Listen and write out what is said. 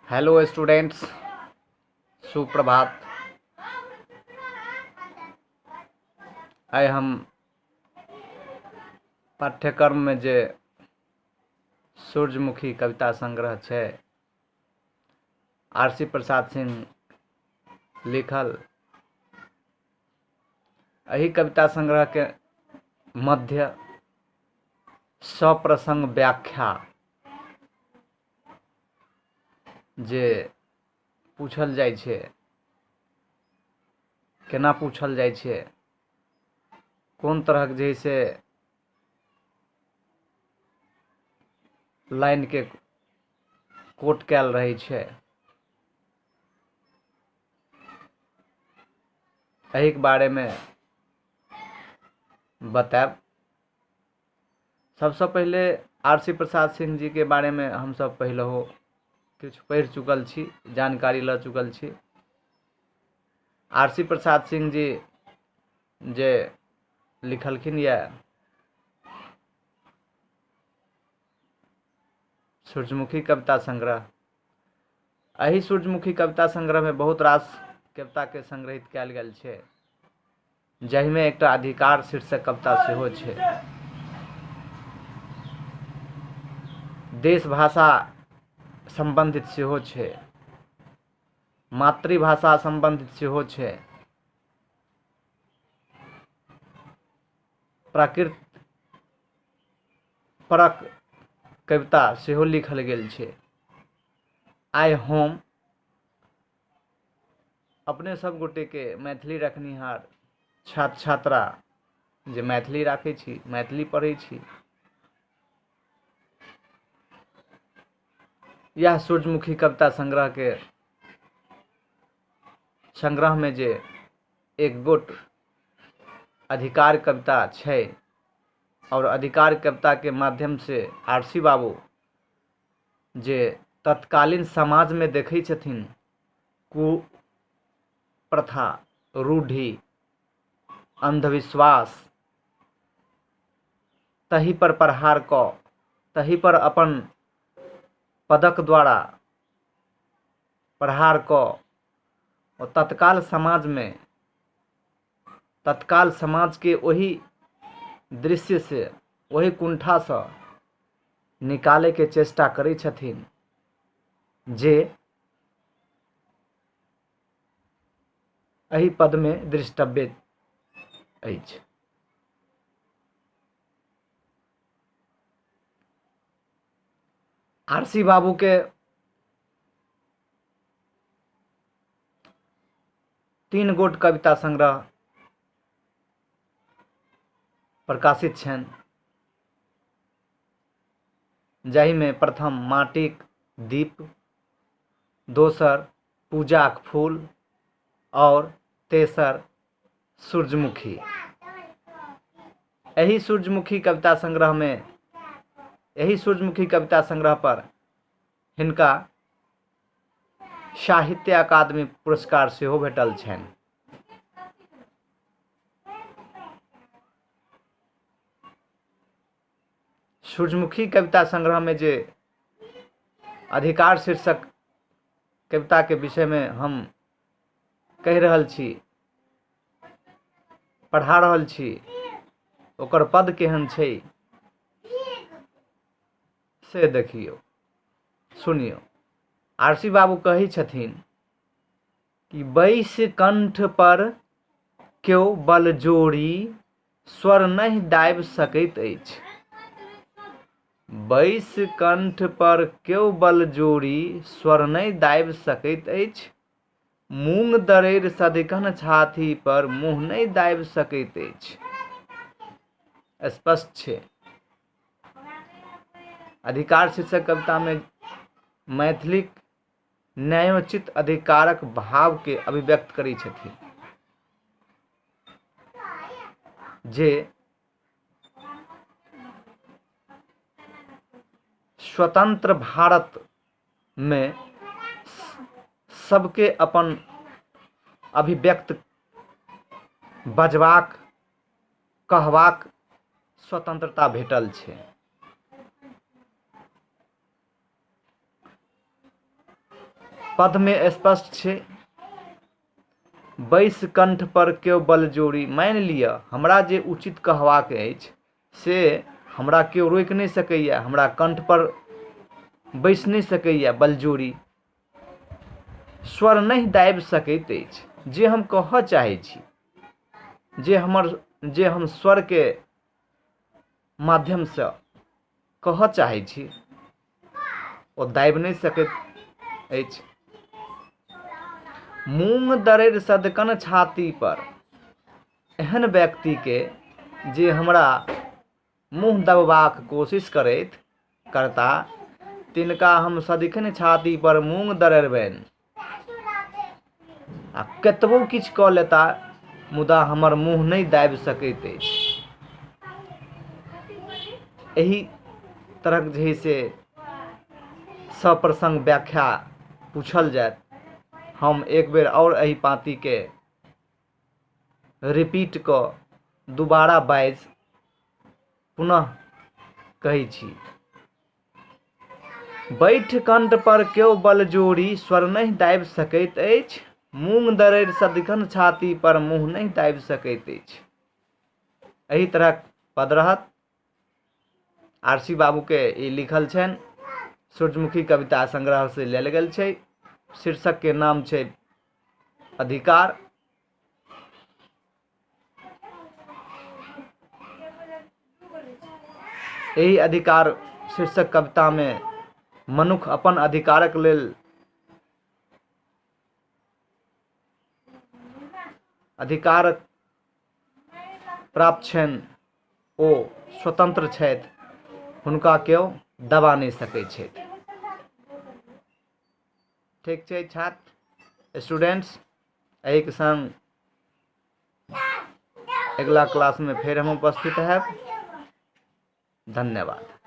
Hello students, सुप्रभात। आइ हम पाठ्यक्रम में जे सूर्यमुखी कविता संग्रह छै आर.सी. प्रसाद सिंह लिखल, एही कविता संग्रह के मध्य सप्रसंग व्याख्या जे पूछल जाइ छै, केना पूछल जाइ छै, कोन तरहक जे से लाइन के कोट कैल रहै छै, एही के बारे में बताएब। सबसे पहले आर.सी. प्रसाद सिंह जी के बारे में हम सब पहले हो किछु पढ़ि चुकल छी, जानकारी ल चुकल छी। आर.सी. प्रसाद सिंह जी जे लिखलखिन या सूर्यमुखी कविता संग्रह, एही सूर्यमुखी कविता संग्रह में बहुत रास कविता के संग्रहित कैल गेल छै, जाहि में एकटा अधिकार शीर्षक कविता सेहो छै। देश भाषा संबंधित सेहो छै, मातृभाषा संबंधित सेहो छै, प्रकृति परक कविता सेहो लिखल गेल छै। आइ हम अपने सब गोटे के मैथिली रखनिहार छात्र छात्रा जे मैथिली राखै छी, मैथिली पढ़ै छी, यह सूर्यमुखी कविता संग्रह के संग्रह में जे एक गोट अधिकार कविता छै और अधिकार कविता के माध्यम से आर.सी. बाबू जे तत्कालीन समाज में देखै छथिन कुप्रथा, रूढ़ि, अंधविश्वास, तही पर प्रहार क, तही पर अपन पदक द्वारा प्रहार क और तत्काल समाज के वही दृश्य से, वही कुंठा से निकाले के चेष्टा करै छथिन जे एही पद में दृष्टव्य अछि। आर.सी. बाबू के 3 गोट कविता संग्रह प्रकाशित छन, जाहि में प्रथम माटिक दीप, दोसर पूजाक फूल और तेसर सूर्यमुखी। एही सूर्यमुखी कविता संग्रह पर हिनका साहित्य अकादमी पुरस्कार सेहो भेटल छनि। सूर्यमुखी कविता संग्रह में जे अधिकार शीर्षक कविता के विषय में हम कह रहल छी, पढ़ा रहल छी, ओकर पद केहन छै से देखियो, सुनियो। आर.सी. बाबू कही छथिन कि बैस कंठ पर क्यों बल जोड़ी स्वर नहीं दाबि सकैत अछि। बैस कंठ पर क्यों बल जोड़ी स्वर नहीं दाबि सकैत अछि। मूंग दरैर सदिखन छाती पर मुंह नहीं दाबि सकैत अछि। स्पष्ट छै। अधिकार शीर्षक कविता में मैथिलीक न्यायोचित अधिकारक भाव के अभिव्यक्त करै छथिन, जे स्वतंत्र भारत में सबके अपन अभिव्यक्त बजबाक, कहबाक स्वतंत्रता भेटल छै। पद में स्पष्ट छे, बैस कंठ पर क्यों बल जोड़ी। मान लिअ हमरा जे उचित कहबाक अछि से हमरा केओ रोकि नहीं सकैया, हमरा कंठ पर बैस नहीं सकैया बल जोड़ी, स्वर नहीं दाबि सकैत अछि। जे हम कहऽ चाहै छी, जे हम स्वर के माध्यम से कहऽ चाहै छी, ओ दाबि नहीं सकैत अछि। मूंग दरड़ि सदकन छाती पर, एहन व्यक्ति के जे हमरा मुँह दबबाक कोशिश करता, तिनका हम सदिखन छाती पर मूंग दरड़बनि। आ कतबो किछु कऽ लेता, मुदा हमर मुँह नहीं दाबि सकैत अछि। एही तरहक जे है से सप्रसंग व्याख्या पूछल जाए, हम एक बेर और एही पाँति के रिपीट कऽ दोबारा बाइज पुनः कहै छी। बैठ कंठ पर क्यों बल जोड़ी, स्वर नहीं दाबि सकैत अछि। मूंग दरड़ि सदिखन छाती पर मुँह नहीं दाबि सकैत अछि। एही तरहक पद रहत। आरसी बाबू के ई लिखल छनि, सूर्यमुखी कविता संग्रह से लेल गेल छै। शीर्षक के नाम छै अधिकार। एही अधिकार शीर्षक कविता में मनुख अपन अधिकारक लेल अधिकार प्राप्त छनि, ओ स्वतंत्र छथि, हुनका केओ दबा नहीं सकैत छथि। ठीक छै छात्र स्टूडेंट्स, एही के संग अगला क्लास में फिर हम उपस्थित हैब। धन्यवाद।